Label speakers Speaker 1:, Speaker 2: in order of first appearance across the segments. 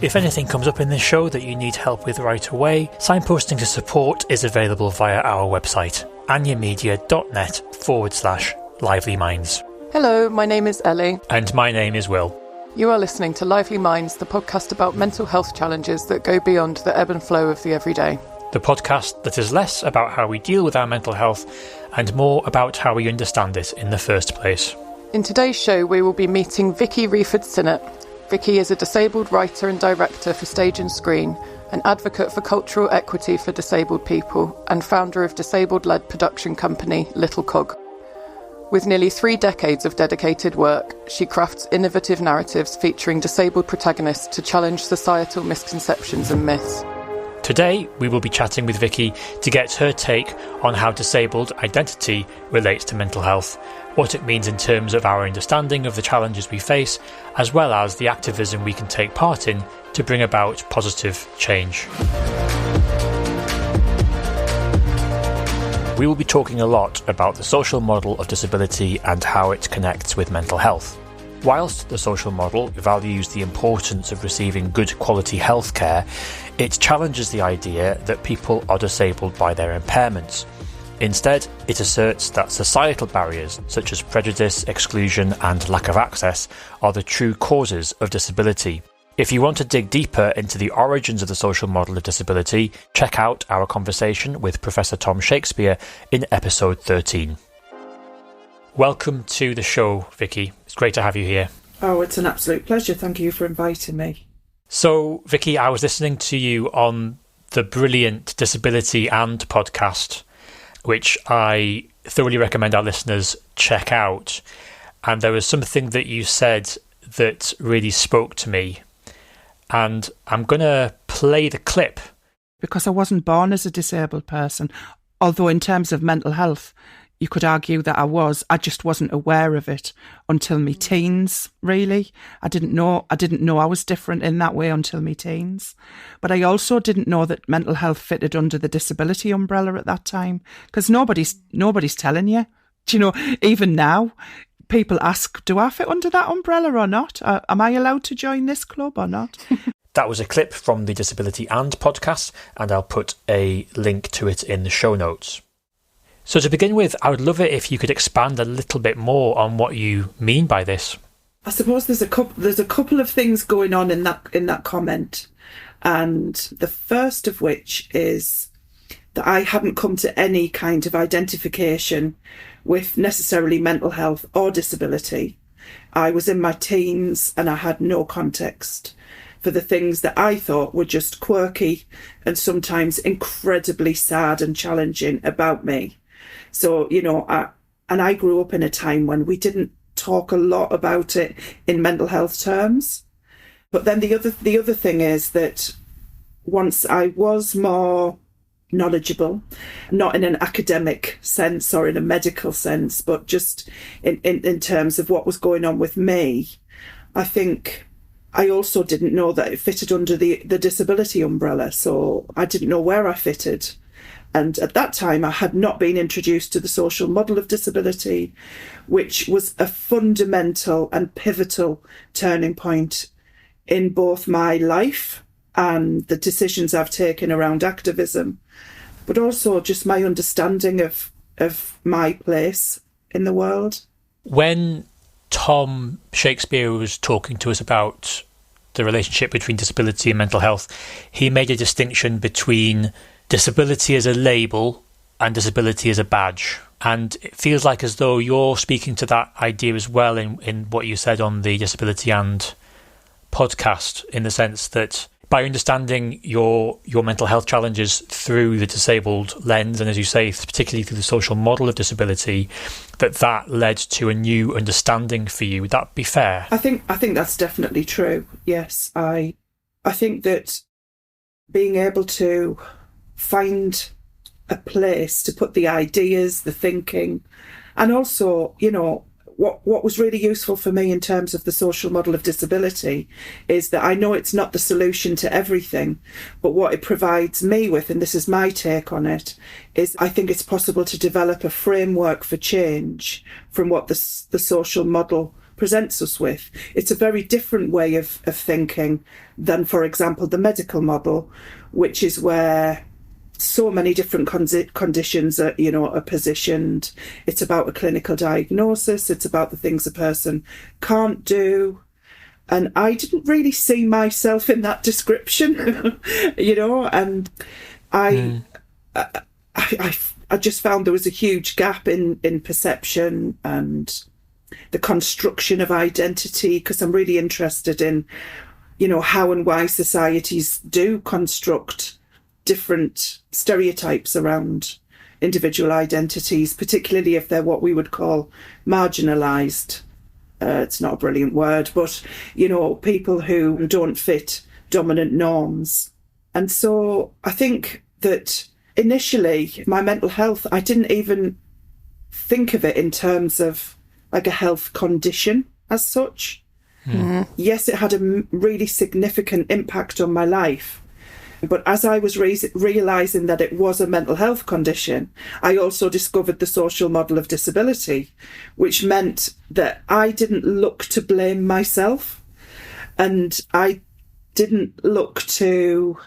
Speaker 1: If anything comes up in this show that you need help with right away, signposting to support is available via our website, anyamedia.net/Lively Minds.
Speaker 2: Hello, my name is Ellie.
Speaker 1: And my name is Will.
Speaker 2: You are listening to Lively Minds, the podcast about mental health challenges that go beyond the ebb and flow of the everyday.
Speaker 1: The podcast that is less about how we deal with our mental health and more about how we understand it in the first place.
Speaker 2: In today's show, we will be meeting Vici Wreford-Sinnott. Vici is a disabled writer and director for stage and screen, an advocate for cultural equity for disabled people, and founder of disabled-led production company Little Cog. With nearly 3 decades of dedicated work, she crafts innovative narratives featuring disabled protagonists to challenge societal misconceptions and myths.
Speaker 1: Today, we will be chatting with Vici to get her take on how disabled identity relates to mental health, what it means in terms of our understanding of the challenges we face, as well as the activism we can take part in to bring about positive change. We will be talking a lot about the social model of disability and how it connects with mental health. Whilst the social model values the importance of receiving good quality healthcare, it challenges the idea that people are disabled by their impairments. Instead, it asserts that societal barriers such as prejudice, exclusion and lack of access are the true causes of disability. If you want to dig deeper into the origins of the social model of disability, check out our conversation with Professor Tom Shakespeare in episode 13. Welcome to the show, Vici. It's great to have you here.
Speaker 3: Oh, it's an absolute pleasure. Thank you for inviting me.
Speaker 1: So, Vici, I was listening to you on the brilliant Disability and podcast, which I thoroughly recommend our listeners check out. And there was something that you said that really spoke to me. And I'm going to play the clip.
Speaker 3: Because I wasn't born as a disabled person, although in terms of mental health, you could argue that I just wasn't aware of it until me teens, really. I didn't know I was different in that way until me teens. But I also didn't know that mental health fitted under the disability umbrella at that time, because nobody's telling you. Do you know, even now, people ask, do I fit under that umbrella or not? Am I allowed to join this club or not?
Speaker 1: That was a clip from the Disability and podcast, and I'll put a link to it in the show notes. So to begin with, I would love it if you could expand a little bit more on what you mean by this.
Speaker 3: I suppose there's a couple of things going on in that comment, and the first of which is that I hadn't come to any kind of identification with necessarily mental health or disability. I was in my teens and I had no context for the things that I thought were just quirky and sometimes incredibly sad and challenging about me. So, you know, I grew up in a time when we didn't talk a lot about it in mental health terms. But then the other thing is that once I was more knowledgeable, not in an academic sense or in a medical sense, but just in terms of what was going on with me, I think I also didn't know that it fitted under the disability umbrella. So I didn't know where I fitted. And at that time, I had not been introduced to the social model of disability, which was a fundamental and pivotal turning point in both my life and the decisions I've taken around activism, but also just my understanding of my place in the world.
Speaker 1: When Tom Shakespeare was talking to us about the relationship between disability and mental health, he made a distinction between disability as a label and disability as a badge. And it feels like as though you're speaking to that idea as well in what you said on the Disability and podcast, in the sense that by understanding your mental health challenges through the disabled lens, and as you say, particularly through the social model of disability, that led to a new understanding for you. Would that be fair?
Speaker 3: I think that's definitely true. Yes, I think that being able to find a place to put the ideas, the thinking, and also, you know, what was really useful for me in terms of the social model of disability is that I know it's not the solution to everything, but what it provides me with, and this is my take on it, is I think it's possible to develop a framework for change from what the social model presents us with. It's a very different way of thinking than, for example, the medical model, which is where so many different conditions are positioned. It's about a clinical diagnosis. It's about the things a person can't do. And I didn't really see myself in that description, and I just found there was a huge gap in perception and the construction of identity, because I'm really interested in, how and why societies do construct different stereotypes around individual identities, particularly if they're what we would call marginalised. It's not a brilliant word, but, people who don't fit dominant norms. And so I think that initially my mental health, I didn't even think of it in terms of like a health condition as such. Mm-hmm. Yes, it had a really significant impact on my life. But as I was realising that it was a mental health condition, I also discovered the social model of disability, which meant that I didn't look to blame myself, and I didn't look to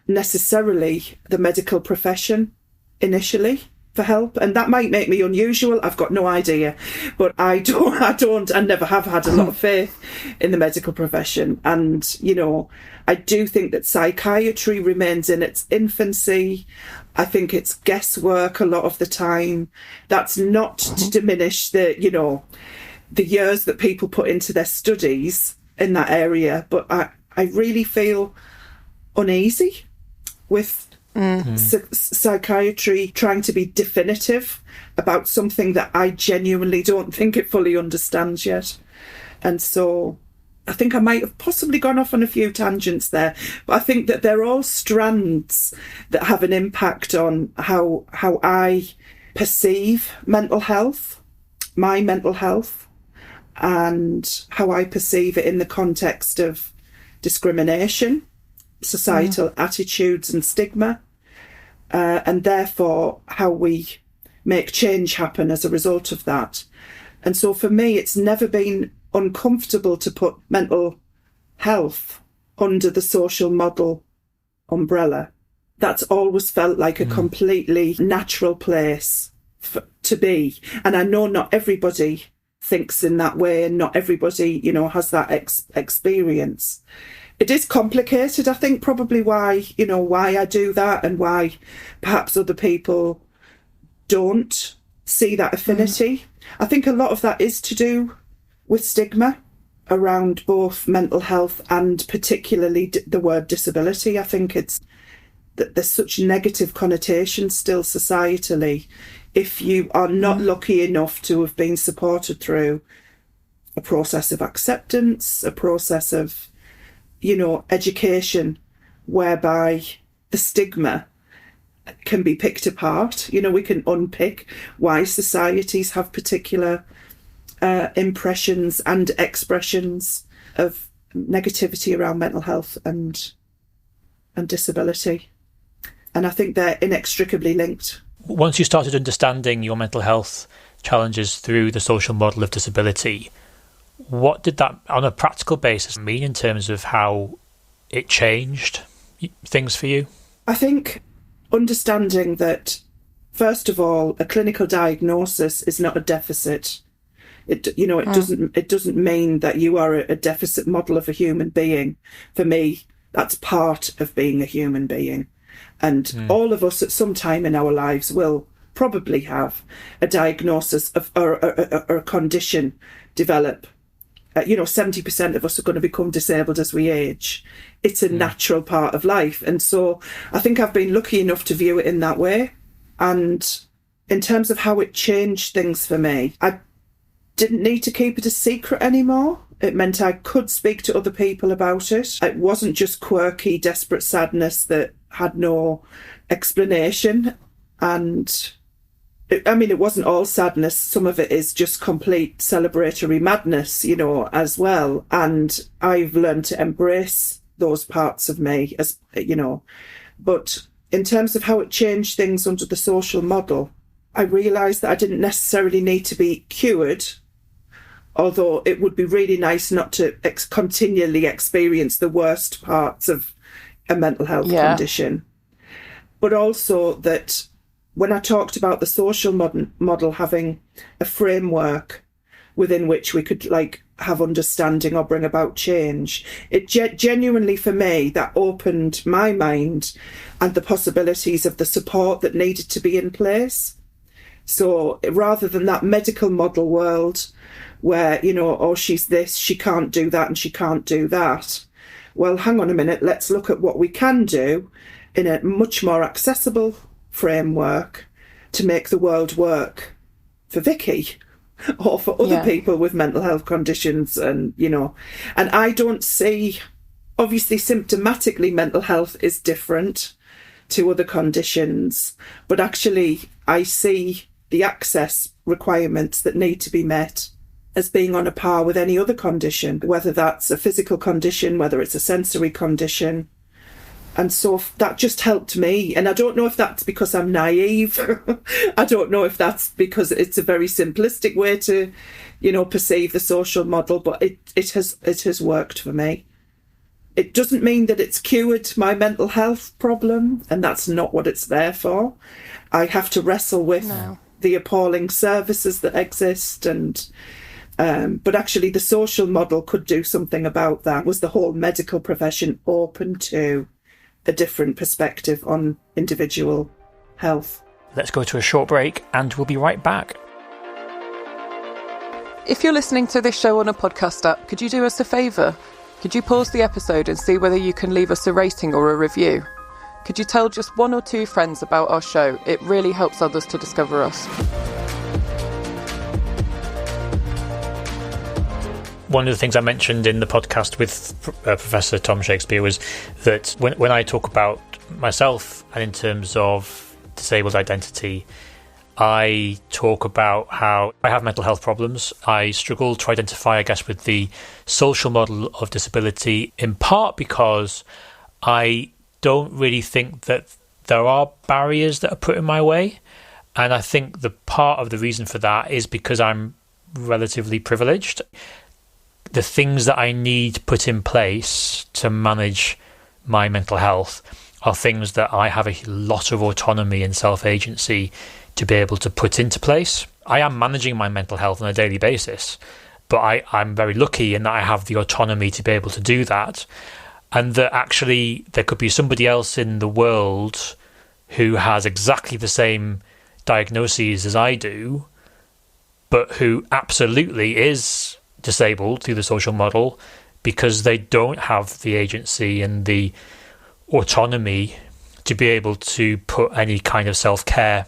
Speaker 3: necessarily the medical profession initially for help. And that might make me unusual, I've got no idea, but I don't and never have had a lot of faith in the medical profession. And I do think that psychiatry remains in its infancy. I think it's guesswork a lot of the time. That's not to diminish the years that people put into their studies in that area, but I really feel uneasy with psychiatry trying to be definitive about something that I genuinely don't think it fully understands yet. And so I think I might have possibly gone off on a few tangents there, but I think that they're all strands that have an impact on how I perceive mental health, my mental health, and how I perceive it in the context of discrimination, societal attitudes and stigma, and therefore how we make change happen as a result of that. And so for me, it's never been uncomfortable to put mental health under the social model umbrella. That's always felt like a completely natural place to be. And I know not everybody thinks in that way, and not everybody, has that experience. It is complicated, I think, probably why I do that, and why perhaps other people don't see that affinity. I think a lot of that is to do with stigma around both mental health and particularly the word disability. I think it's that there's such negative connotations still societally if you are not lucky enough to have been supported through a process of acceptance, a process of education, whereby the stigma can be picked apart. We can unpick why societies have particular impressions and expressions of negativity around mental health and disability. And I think they're inextricably linked.
Speaker 1: Once you started understanding your mental health challenges through the social model of disability, what did that, on a practical basis, mean in terms of how it changed things for you? I
Speaker 3: think understanding that, first of all, a clinical diagnosis is not a deficit. It doesn't mean that you are a deficit model of a human being. For me, that's part of being a human being. And all of us at some time in our lives will probably have a diagnosis of or a condition develop. 70% of us are going to become disabled as we age. It's a natural part of life. And so I think I've been lucky enough to view it in that way. And in terms of how it changed things for me, I didn't need to keep it a secret anymore. It meant I could speak to other people about it. It wasn't just quirky, desperate sadness that had no explanation. And it wasn't all sadness. Some of it is just complete celebratory madness, as well. And I've learned to embrace those parts of me, But in terms of how it changed things under the social model, I realised that I didn't necessarily need to be cured although it would be really nice not to continually experience the worst parts of a mental health condition. But also that when I talked about the social model having a framework within which we could have understanding or bring about change, it genuinely for me that opened my mind and the possibilities of the support that needed to be in place. So rather than that medical model world where, oh, she's this, she can't do that and she can't do that. Well, hang on a minute, let's look at what we can do in a much more accessible framework to make the world work for Vicky or for other people with mental health conditions. And I don't see, obviously symptomatically mental health is different to other conditions, but actually I see the access requirements that need to be met as being on a par with any other condition, whether that's a physical condition, whether it's a sensory condition. And so that just helped me. And I don't know if that's because I'm naive. I don't know if that's because it's a very simplistic way to, perceive the social model, but it has worked for me. It doesn't mean that it's cured my mental health problem, and that's not what it's there for. I have to wrestle with the appalling services that exist, and but actually the social model could do something about that. Was the whole medical profession open to a different perspective on individual health?
Speaker 1: Let's go to a short break and we'll be right back.
Speaker 2: If you're listening to this show on a podcast app, could you do us a favour? Could you pause the episode and see whether you can leave us a rating or a review? Could you tell just 1 or 2 friends about our show? It really helps others to discover us.
Speaker 1: One of the things I mentioned in the podcast with Professor Tom Shakespeare was that when I talk about myself and in terms of disabled identity, I talk about how I have mental health problems. I struggle to identify, I guess, with the social model of disability, in part because I don't really think that there are barriers that are put in my way. And I think the part of the reason for that is because I'm relatively privileged. The things that I need put in place to manage my mental health are things that I have a lot of autonomy and self-agency to be able to put into place. I am managing my mental health on a daily basis, but I'm very lucky in that I have the autonomy to be able to do that, and that actually there could be somebody else in the world who has exactly the same diagnoses as I do, but who absolutely is disabled through the social model because they don't have the agency and the autonomy to be able to put any kind of self-care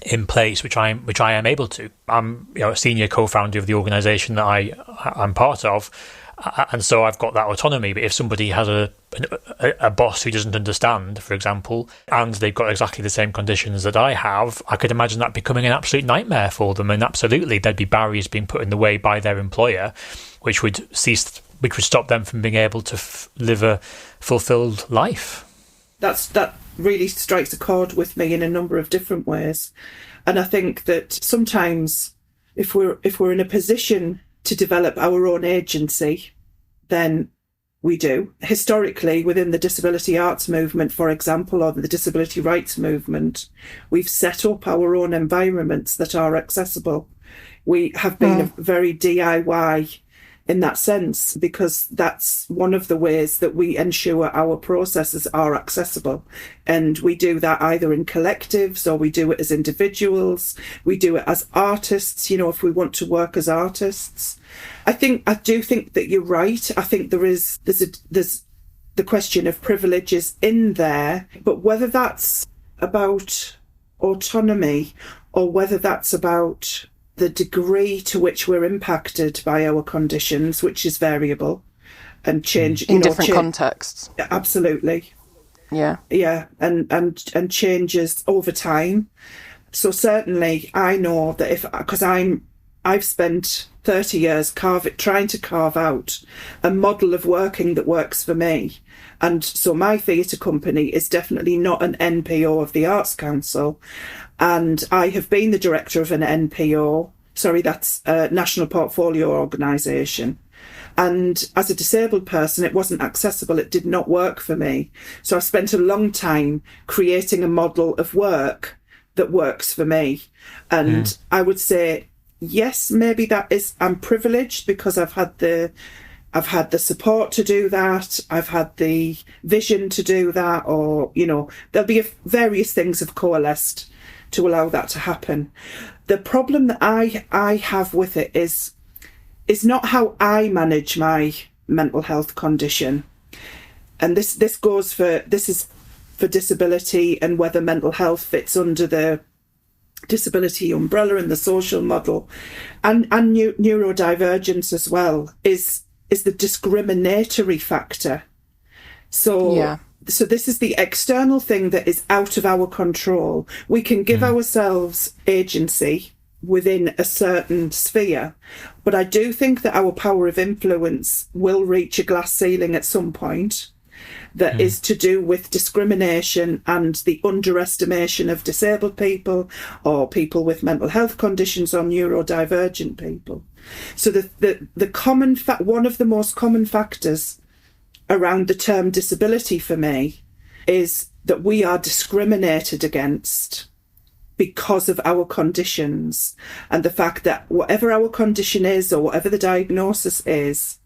Speaker 1: in place, which I am able to. I'm a senior co-founder of the organisation that I'm part of, and so I've got that autonomy. But if somebody has a boss who doesn't understand, for example, and they've got exactly the same conditions that I have, I could imagine that becoming an absolute nightmare for them. And absolutely, there'd be barriers being put in the way by their employer, which would stop them from being able to live a fulfilled life.
Speaker 3: That really strikes a chord with me in a number of different ways. And I think that sometimes if we're in a position to develop our own agency, then we do. Historically, within the disability arts movement, for example, or the disability rights movement, we've set up our own environments that are accessible. We have been very DIY in that sense, because that's one of the ways that we ensure our processes are accessible. And we do that either in collectives or we do it as individuals. We do it as artists, if we want to work as artists. I do think that you're right. I think there's the question of privileges in there, but whether that's about autonomy or whether that's about the degree to which we're impacted by our conditions, which is variable and change
Speaker 2: in different contexts.
Speaker 3: Absolutely.
Speaker 2: Yeah.
Speaker 3: Yeah. And changes over time. So certainly I know that because I've spent 30 years trying to carve out a model of working that works for me. And so my theatre company is definitely not an NPO of the Arts Council. And I have been the director of an NPO That's a national portfolio organisation. And as a disabled person, it wasn't accessible. It did not work for me. So I spent a long time creating a model of work that works for me. And I would say, yes, maybe I'm privileged because I've had the support to do that. I've had the vision to do that, or, there'll be various things have coalesced to allow that to happen. The problem that I have with it is not how I manage my mental health condition. And this is for disability, and whether mental health fits under the disability umbrella and the social model, and neurodivergence as well, is the discriminatory factor. So this is the external thing that is out of our control. We can give ourselves agency within a certain sphere, but I do think that our power of influence will reach a glass ceiling at some point that is to do with discrimination and the underestimation of disabled people or people with mental health conditions or neurodivergent people. So the common one of the most common factors around the term disability for me is that we are discriminated against because of our conditions, and the fact that whatever our condition is or whatever the diagnosis is,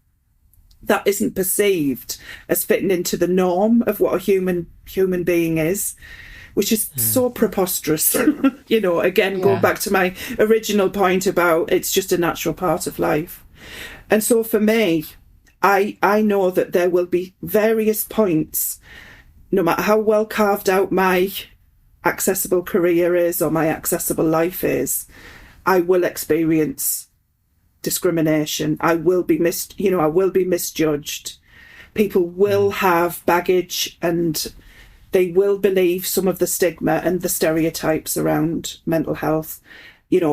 Speaker 3: that isn't perceived as fitting into the norm of what a human being is, which is so preposterous. Going back to my original point about it's just a natural part of life. And so for me, I know that there will be various points, no matter how well carved out my accessible career is or my accessible life is, I will experience discrimination. I will be misjudged. People will have baggage, and they will believe some of the stigma and the stereotypes around mental health.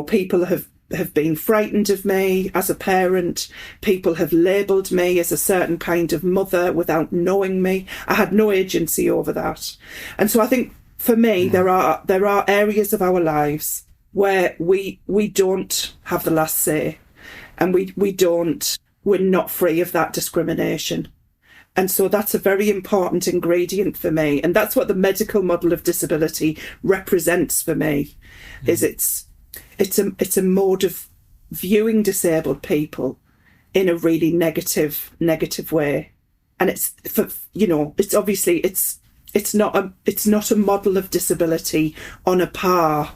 Speaker 3: People have been frightened of me as a parent. People have labelled me as a certain kind of mother without knowing me. I had no agency over that. And so I think for me, there are areas of our lives where we don't have the last say, and we're not free of that discrimination. And so that's a very important ingredient for me. And that's what the medical model of disability represents for me, is it's a mode of viewing disabled people in a really negative way. And it's not a model of disability on a par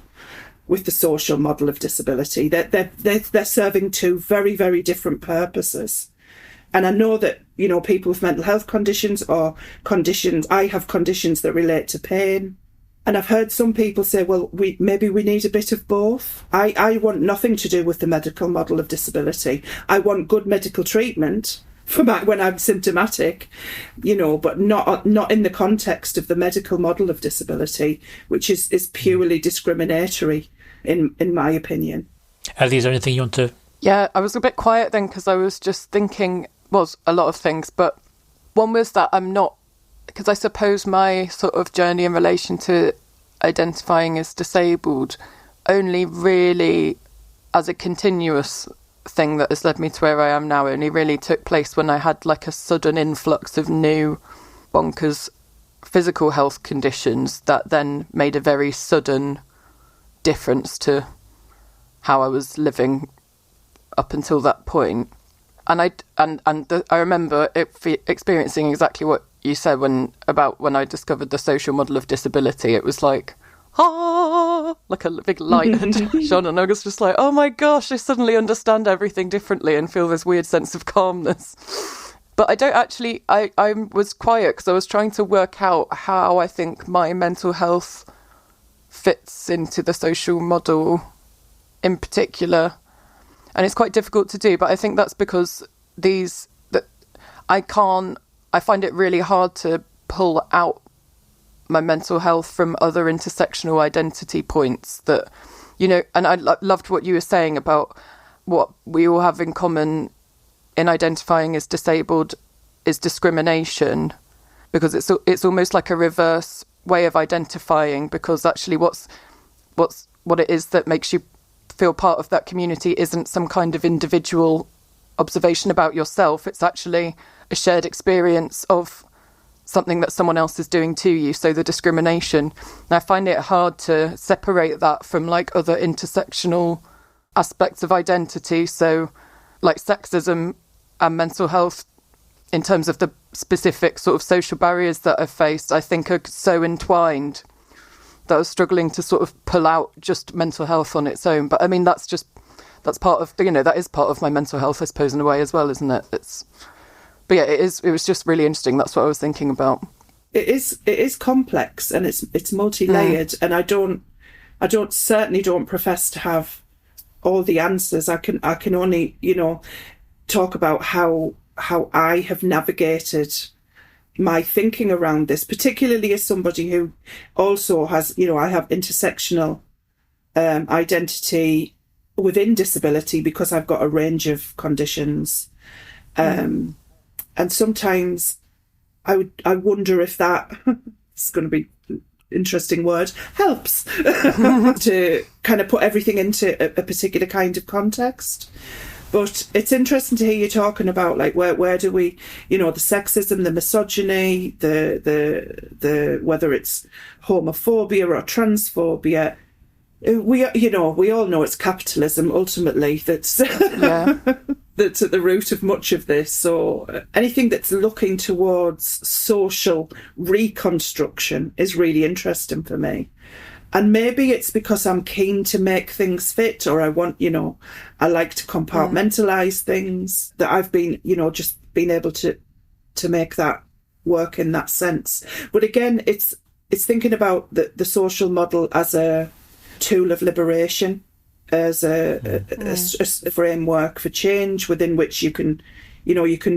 Speaker 3: with the social model of disability. They're serving two very, very different purposes. And I know that, people with mental health conditions or conditions, I have conditions that relate to pain. And I've heard some people say, well, maybe we need a bit of both. I want nothing to do with the medical model of disability. I want good medical treatment for when I'm symptomatic, but not in the context of the medical model of disability, which is purely discriminatory, in my opinion.
Speaker 1: Ellie, is there anything you want to?
Speaker 2: Yeah, I was a bit quiet then because I was just thinking, a lot of things, but one was that I'm not, because I suppose my sort of journey in relation to identifying as disabled only really, as a continuous thing that has led me to where I am now, only really took place when I had like a sudden influx of new bonkers physical health conditions that then made a very sudden difference to how I was living up until that point. And I remember experiencing exactly what you said when I discovered the social model of disability. It was like, like a big light had shone, and I was just like, oh my gosh, I suddenly understand everything differently and feel this weird sense of calmness. But I don't actually, I was quiet because I was trying to work out how I think my mental health fits into the social model in particular. And it's quite difficult to do, but I think that's because I find it really hard to pull out my mental health from other intersectional identity points that, and I loved what you were saying about what we all have in common in identifying as disabled is discrimination, because it's almost like a reverse way of identifying, because actually what it is that makes you feel part of that community isn't some kind of individual observation about yourself. It's actually a shared experience of something that someone else is doing to you. So the discrimination. And I find it hard to separate that from like other intersectional aspects of identity. So like sexism and mental health, in terms of the specific sort of social barriers that I've faced, I think are so entwined that I was struggling to sort of pull out just mental health on its own. But I mean, that's part of, that is part of my mental health, I suppose, in a way as well, isn't it? But yeah, it was just really interesting. That's what I was thinking about.
Speaker 3: It is complex and it's multi-layered, and I certainly don't profess to have all the answers. I can only, talk about how I have navigated my thinking around this, particularly as somebody who also has, I have intersectional identity within disability because I've got a range of conditions. And sometimes I wonder if that, it's going to be an interesting word, helps to kind of put everything into a particular kind of context. But it's interesting to hear you talking about like where do we, the sexism, the misogyny, the whether it's homophobia or transphobia. We all know it's capitalism ultimately that's that's at the root of much of this. So anything that's looking towards social reconstruction is really interesting for me. And maybe it's because I'm keen to make things fit, or I want, I like to compartmentalise things, that I've been, just being able to make that work in that sense. But again, it's thinking about the social model as a tool of liberation, as a framework for change within which you can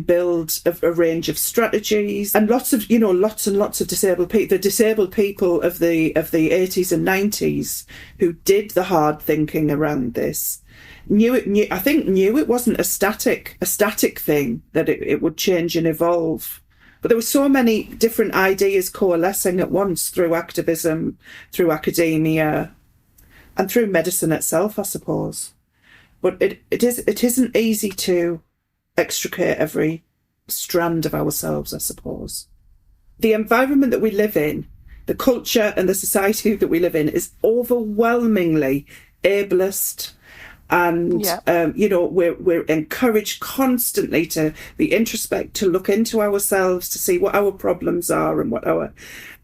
Speaker 3: build a range of strategies, and lots and lots of disabled people. The disabled people of the 80s and 90s who did the hard thinking around this knew it wasn't a static thing, that it would change and evolve. But there were so many different ideas coalescing at once through activism, through academia, and through medicine itself, I suppose. But it isn't easy to extricate every strand of ourselves, I suppose. The environment that we live in, the culture and the society that we live in, is overwhelmingly ableist. And, we're encouraged constantly to be introspect, to look into ourselves, to see what our problems are and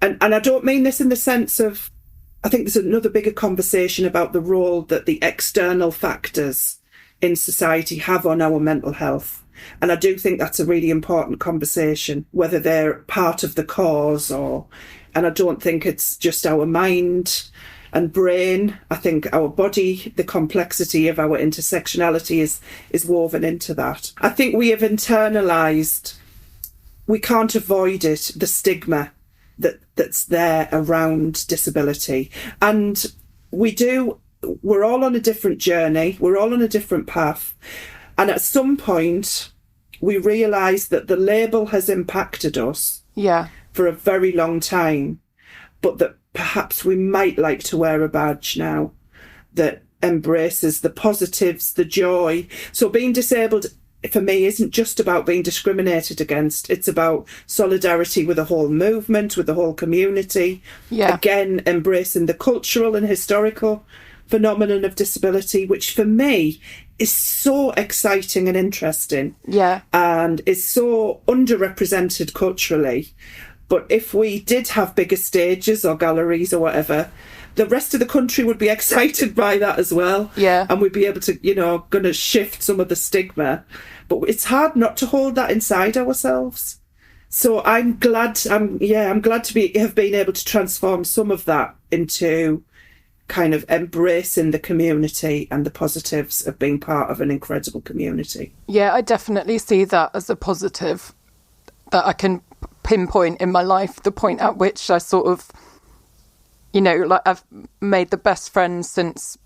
Speaker 3: and I don't mean this in the sense of, I think there's another bigger conversation about the role that the external factors in society have on our mental health. And I do think that's a really important conversation, whether they're part of the cause and I don't think it's just our mind and brain. I think our body, the complexity of our intersectionality is woven into that. I think we have internalised, we can't avoid it, the stigma that's there around disability. And we're all on a different journey, we're all on a different path. And at some point, we realise that the label has impacted us for a very long time, but that perhaps we might like to wear a badge now that embraces the positives, the joy. So being disabled, for me, isn't just about being discriminated against. It's about solidarity with the whole movement, with the whole community. Yeah. Again, embracing the cultural and historical phenomenon of disability, which for me is so exciting and interesting. Yeah. And is so underrepresented culturally. But if we did have bigger stages or galleries or whatever, the rest of the country would be excited by that as well. Yeah. And we'd be able to, going to shift some of the stigma. But it's hard not to hold that inside ourselves. So I'm glad to have been able to transform some of that into kind of embracing the community and the positives of being part of an incredible community.
Speaker 2: Yeah, I definitely see that as a positive that I can pinpoint in my life, the point at which I sort of, I've made the best friends since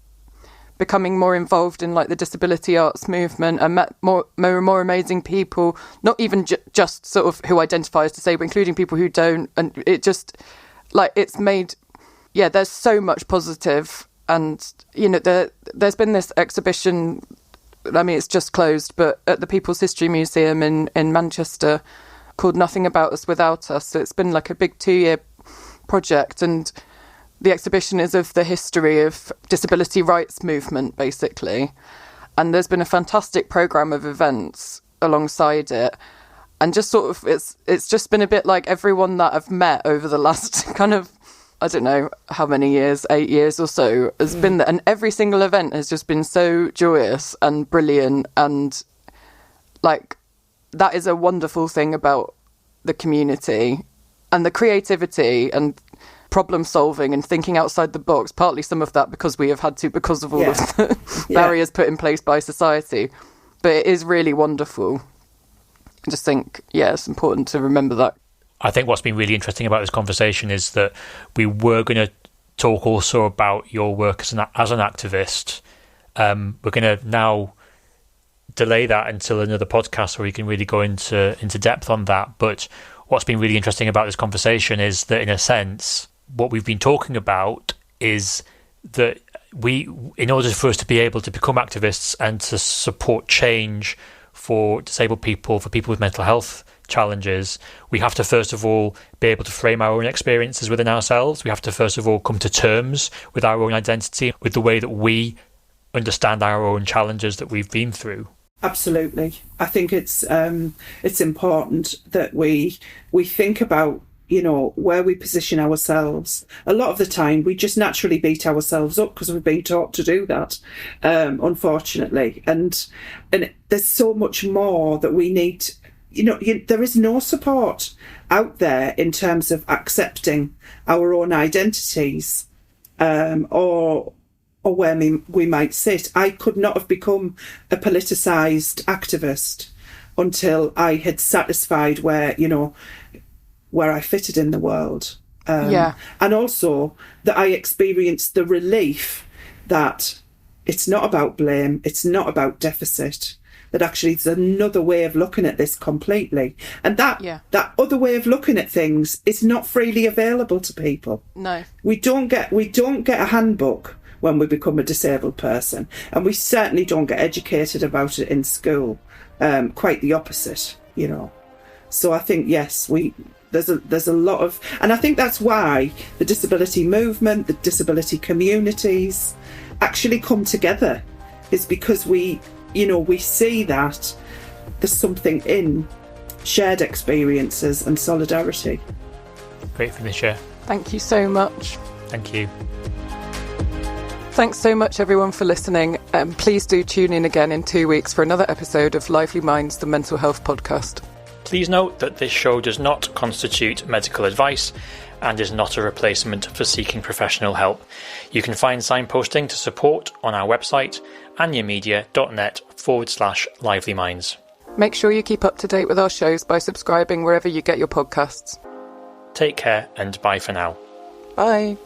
Speaker 2: becoming more involved in like the disability arts movement, and met more amazing people, not even just sort of who identify as disabled, including people who don't. And it just, like, it's made, there's so much positive And, you know, there's been this exhibition, I mean, it's just closed, but at the People's History Museum in Manchester, called Nothing About Us Without Us. So it's been like a big 2-year project, and the exhibition is of the history of disability rights movement, basically. And there's been a fantastic programme of events alongside it. And just sort of, it's just been a bit like everyone that I've met over the last kind of, I don't know how many years, 8 years or so, has been there. And every single event has just been so joyous and brilliant. And like, that is a wonderful thing about the community, and the creativity and problem solving and thinking outside the box, partly some of that because we have had to, because of all of the barriers put in place by society. But it is really wonderful. I just think, it's important to remember that.
Speaker 1: I think what's been really interesting about this conversation is that we were going to talk also about your work as an activist. We're going to now delay that until another podcast where we can really go into depth on that. But what's been really interesting about this conversation is that, in a sense, what we've been talking about is that in order for us to be able to become activists and to support change for disabled people, for people with mental health challenges, we have to first of all be able to frame our own experiences within ourselves. We have to first of all come to terms with our own identity, with the way that we understand our own challenges that we've been through.
Speaker 3: Absolutely. I think it's important that we think about, you know, where we position ourselves. A lot of the time we just naturally beat ourselves up because we've been taught to do that, unfortunately. And there's so much more that we need. You know, there is no support out there in terms of accepting our own identities, or where we might sit. I could not have become a politicised activist until I had satisfied where I fitted in the world. And also that I experienced the relief that it's not about blame, it's not about deficit, that actually there's another way of looking at this completely. And that other way of looking at things is not freely available to people.
Speaker 2: No. We
Speaker 3: don't get a handbook when we become a disabled person, and we certainly don't get educated about it in school. Quite the opposite, you know. So I think there's a lot of, and I think that's why the disability movement, the disability communities actually come together, is because we see that there's something in shared experiences and solidarity.
Speaker 1: Great for me to share.
Speaker 2: Thank you so much.
Speaker 1: Thank you.
Speaker 2: Thanks so much, everyone, for listening. Please do tune in again in 2 weeks for another episode of Lively Minds, the mental health podcast.
Speaker 1: Please note that this show does not constitute medical advice and is not a replacement for seeking professional help. You can find signposting to support on our website, anyamedia.net/Lively Minds.
Speaker 2: Make sure you keep up to date with our shows by subscribing wherever you get your podcasts.
Speaker 1: Take care and bye for now.
Speaker 2: Bye.